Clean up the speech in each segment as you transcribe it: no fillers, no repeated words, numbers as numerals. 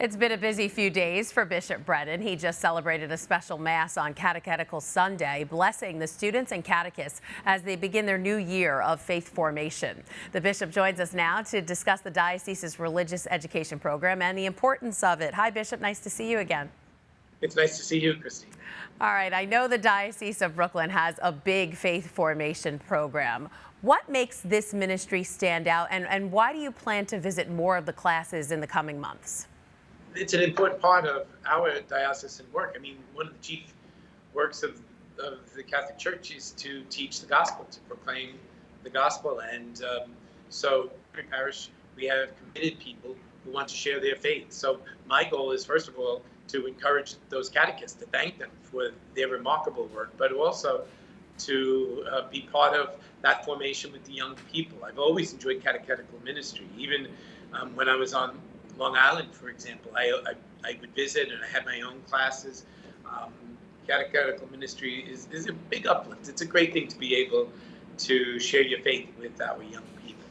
It's been a busy few days for Bishop Brennan. He just celebrated a special mass on Catechetical Sunday, blessing the students and catechists as they begin their new year of faith formation. The bishop joins us now to discuss the diocese's religious education program and the importance of it. Hi, Bishop. Nice to see you again. It's nice to see you, Christine. All right. I know the Diocese of Brooklyn has a big faith formation program. What makes this ministry stand out, and why do you plan to visit more of the classes in the coming months? It's an important part of our diocesan work. I mean, one of the chief works of the Catholic Church is to teach the gospel, to proclaim the gospel. And so in parish, we have committed people who want to share their faith. So my goal is, first of all, to encourage those catechists, to thank them for their remarkable work, but also to be part of that formation with the young people. I've always enjoyed catechetical ministry. Even when I was on Long Island, for example, I would visit and I had my own classes. Catechetical ministry is a big uplift. It's a great thing to be able to share your faith with our young people.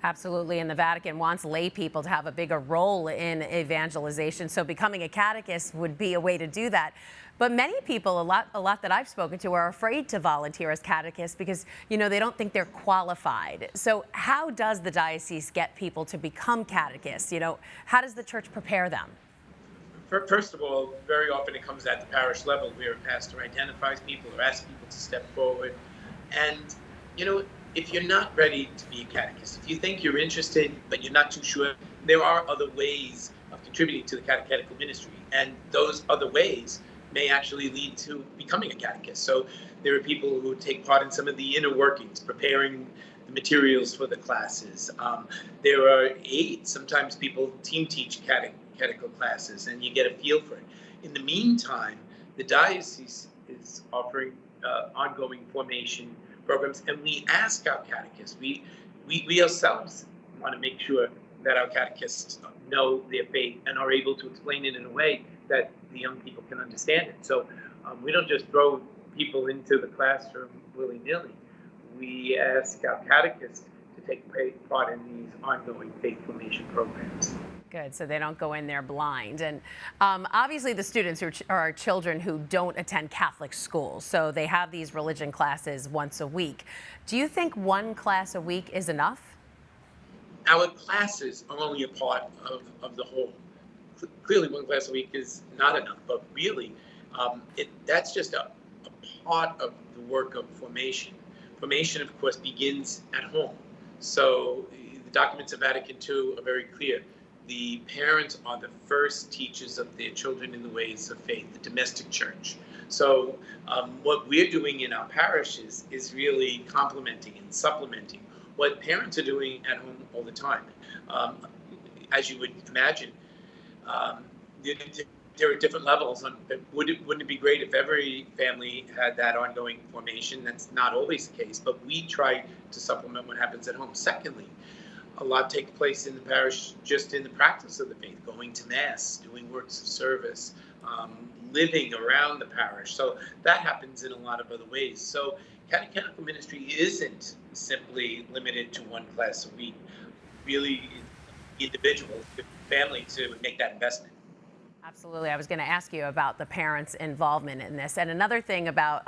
Absolutely, and the Vatican wants lay people to have a bigger role in evangelization, so becoming a catechist would be a way to do that. But many people, a lot that I've spoken to, are afraid to volunteer as catechists because, they don't think they're qualified. So how does the diocese get people to become catechists? How does the church prepare them? First of all, very often it comes at the parish level where a pastor identifies people or asks people to step forward. And, if you're not ready to be a catechist, if you think you're interested but you're not too sure, there are other ways of contributing to the catechetical ministry. And those other ways may actually lead to becoming a catechist. So there are people who take part in some of the inner workings, preparing the materials for the classes. There are aides. Sometimes people team teach catechetical classes, and you get a feel for it. In the meantime, the diocese is offering ongoing formation programs, and we ask our catechists. We ourselves want to make sure that our catechists know their faith and are able to explain it in a way that the young people can understand it. So we don't just throw people into the classroom willy-nilly. We ask our catechists to take part in these ongoing faith formation programs. Good, so they don't go in there blind. And obviously the students are children who don't attend Catholic schools, so they have these religion classes once a week. Do you think one class a week is enough? Our classes are only a part of the whole. Clearly, one class a week is not enough, but really, that's just a part of the work of formation. Formation, of course, begins at home. So the documents of Vatican II are very clear. The parents are the first teachers of their children in the ways of faith, the domestic church. So what we're doing in our parishes is really complementing and supplementing what parents are doing at home all the time. As you would imagine, there are different levels. Wouldn't it be great if every family had that ongoing formation? That's not always the case, but we try to supplement what happens at home. Secondly, a lot takes place in the parish just in the practice of the faith, going to Mass, doing works of service, living around the parish. So that happens in a lot of other ways. So catechetical ministry isn't simply limited to one class a week. Really, individual, the family to make that investment. Absolutely. I was going to ask you about the parents' involvement in this. And another thing about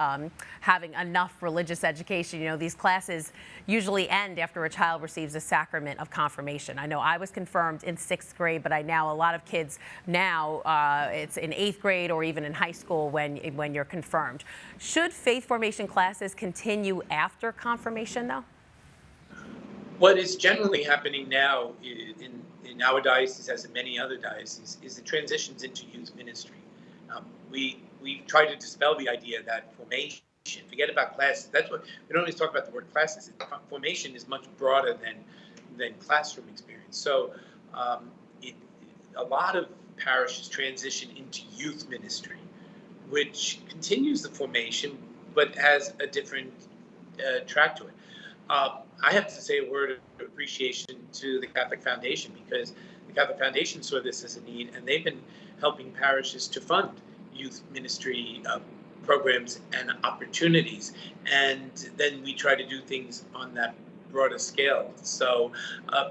having enough religious education, these classes usually end after a child receives a sacrament of confirmation. I know I was confirmed in 6th grade, but a lot of kids now, it's in 8th grade or even in high school when you're confirmed. Should faith formation classes continue after confirmation, though? What is generally happening now in our diocese, as in many other dioceses, is the transitions into youth ministry. We try to dispel the idea that formation, forget about classes. That's what we don't always talk about the word classes. Formation is much broader than classroom experience. So a lot of parishes transition into youth ministry, which continues the formation but has a different track to it. I have to say a word of appreciation to the Catholic Foundation, because the Catholic Foundation saw this as a need, and they've been helping parishes to fund youth ministry programs and opportunities. And then we try to do things on that broader scale. So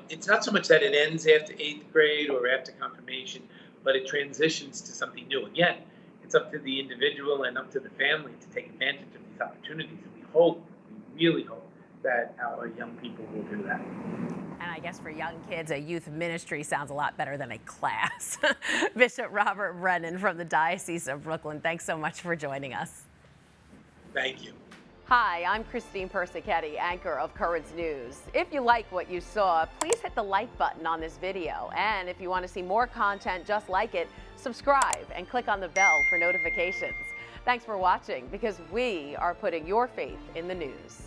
it's not so much that it ends after 8th grade or after confirmation. but it transitions to something new. Again, it's up to the individual and up to the family to take advantage of these opportunities. And we really hope that our young people will do that. And I guess for young kids, a youth ministry sounds a lot better than a class. Bishop Robert Brennan from the Diocese of Brooklyn, thanks so much for joining us. Thank you. Hi, I'm Christine Persichetti, anchor of Currents News. If you like what you saw, please hit the like button on this video. And if you want to see more content just like it, subscribe and click on the bell for notifications. Thanks for watching, because we are putting your faith in the news.